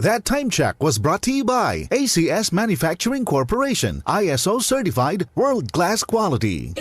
That time check was brought to you by ACS Manufacturing Corporation, ISO certified world-class quality.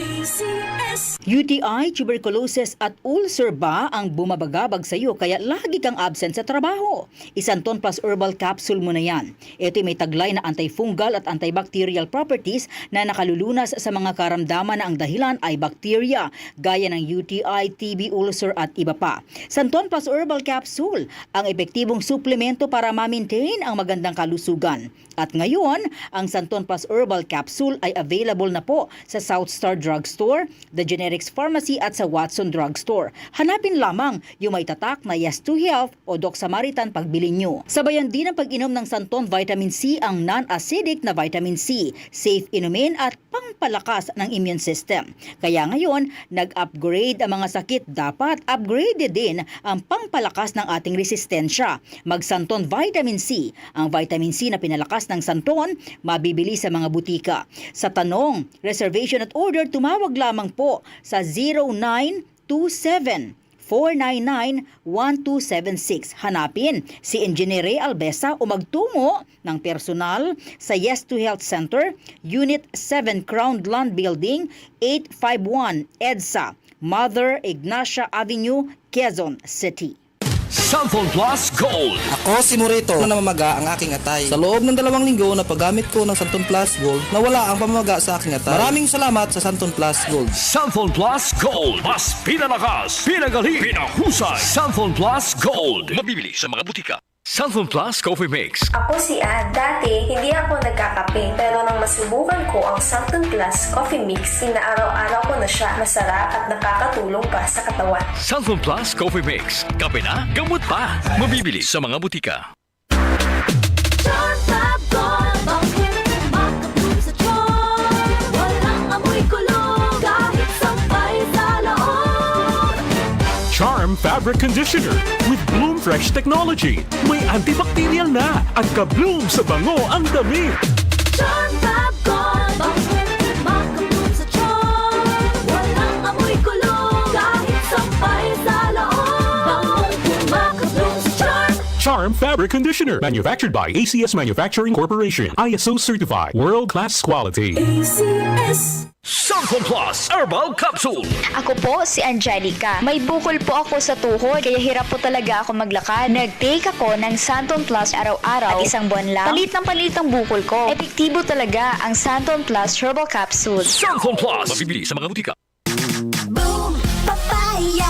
UTI, tuberculosis at ulcer ba ang bumabagabag sa iyo kaya lagi kang absent sa trabaho? Isanton Plus Herbal Capsule mo na yan. Ito may taglay na antifungal at antibacterial properties na nakalulunas sa mga karamdaman na ang dahilan ay bacteria, gaya ng UTI, TB, ulcer at iba pa. Santon Plus Herbal Capsule, ang epektibong suplemento para ma-maintain ang magandang kalusugan. At ngayon, ang Santon Plus Herbal Capsule ay available na po sa South Star Drugstore, The Generics Pharmacy at sa Watson Drugstore. Hanapin lamang yung may tatak na Yes to Health o Doc Samaritan pagbili nyo. Sabayan din ang pag-inom ng Santon Vitamin C ang non-acidic na vitamin C, safe inumin at pangpalakas ng immune system. Kaya ngayon, nag-upgrade ang mga sakit, dapat upgraded din ang pangpalakas ng ating resistensya. Mag-Santon Vitamin C. Ang vitamin C na pinalakas ng Santon, mabibili sa mga butika. Sa tanong, reservation at order, tumawag lamang po sa 0927-499-1276. Hanapin si Engineer Ray Albesa o magtungo ng personal sa Yes to Health Center, Unit 7 Crown Land Building, 851 EDSA, Mother Ignacia Avenue, Quezon City. Santon Plus Gold. Ako si Morito na namamaga ang aking atay. Sa loob ng 2 linggo na paggamit ko ng Santon Plus Gold, nawala ang pamamaga sa aking atay. Maraming salamat sa Santon Plus Gold. Santon Plus Gold. Mas pinalakas, pinagaling, pinahusay. Santon Plus Gold. Mabibili sa mga butika. Santon Plus Coffee Mix. Ako si Ann. Dati, hindi ako nagkakape. Pero nang masubukan ko ang Santon Plus Coffee Mix, inaaraw-araw ko na siya. Masarap at nakakatulong pa sa katawan. Santon Plus Coffee Mix. Kape na, gamot pa. Mabibili sa mga butika. Charm Fabric Conditioner with Bloom Fresh Technology. May antibacterial na at ka-bloom sa bango ang damit. Charm Fab Gold, makabloom sa charm. Walang amoy kulong, kahit sampay sa loob. Makabloom sa charm. Charm Fabric Conditioner, manufactured by ACS Manufacturing Corporation, ISO certified, world-class quality. ACS. Santon Plus Herbal Capsule. Ako po si Angelica. May bukol po ako sa tuhod kaya hirap po talaga ako maglakad. Nag-take ako ng Santon Plus araw-araw at isang buwan lang. Palit ang bukol ko. Epektibo talaga ang Santon Plus Herbal Capsule. Santon Plus. Mabibili sa mga butika. Boom, papaya,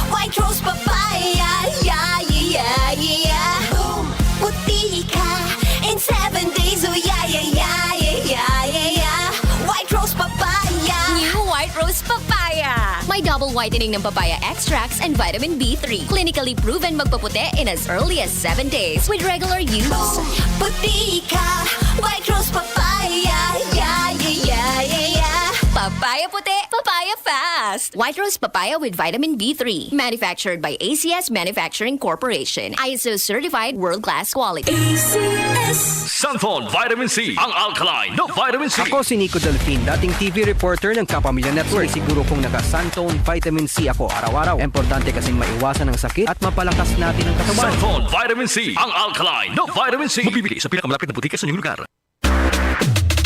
white rose papaya, yeah, yeah, yeah. Boom, puti ka in 7 days, oh yeah, yeah, yeah, yeah, yeah, yeah. White rose papaya. New White Rose Papaya. May double whitening ng papaya extracts and vitamin B3. Clinically proven magpaputi in as early as 7 days with regular use. Boom, puti ka, white rose papaya, yeah, yeah, yeah, yeah, yeah. Papaya puti, papaya fast. White Rose Papaya with vitamin B3. Manufactured by ACS Manufacturing Corporation. ISO certified world-class quality. ACS. Santon Vitamin C. Ang alkaline no vitamin C. Ako si Nico Delfin, dating TV reporter ng Kapamilya Network. Siguro kong naka-Santon Vitamin C ako araw-araw. Importante kasing maiwasan ang sakit at mapalakas natin ang katawan. Santon Vitamin C. Ang alkaline no vitamin C. Mabibili sa pinakamalapit na butika sa inyong lugar.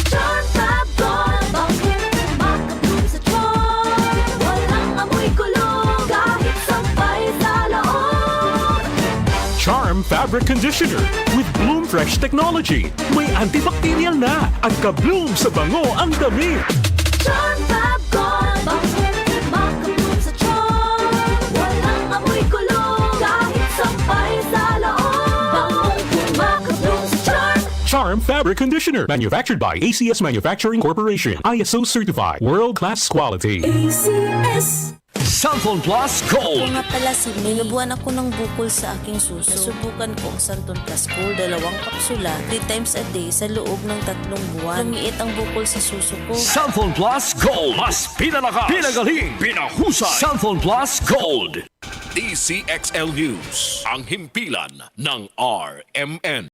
Charm Fab Gold, makabloom sa charm. Walang amoy kulong, kahit sampay sa loob. Charm Fabric Conditioner with Bloom Fresh Technology. May antibacterial na at ka-bloom sa bango ang damit. Charm Fab Gold, makabloom sa charm. Walang amoy kulong, kahit sampay sa loob. Makabloom sa charm. Charm Fabric Conditioner, manufactured by ACS Manufacturing Corporation, ISO certified, world-class quality. ACS. Santon Plus Gold. Nga pala si May, nabuhan ako ng bukol sa aking suso. Nasubukan ko ang Santon Plus Gold, 2 kapsula, 3 times a day sa loob ng 3 buwan. Lumiit ang bukol sa suso ko. Santon Plus Gold. Mas pinalakas, pinagaling, pinahusay. Santon Plus Gold. DCXL News. Ang himpilan ng RMN.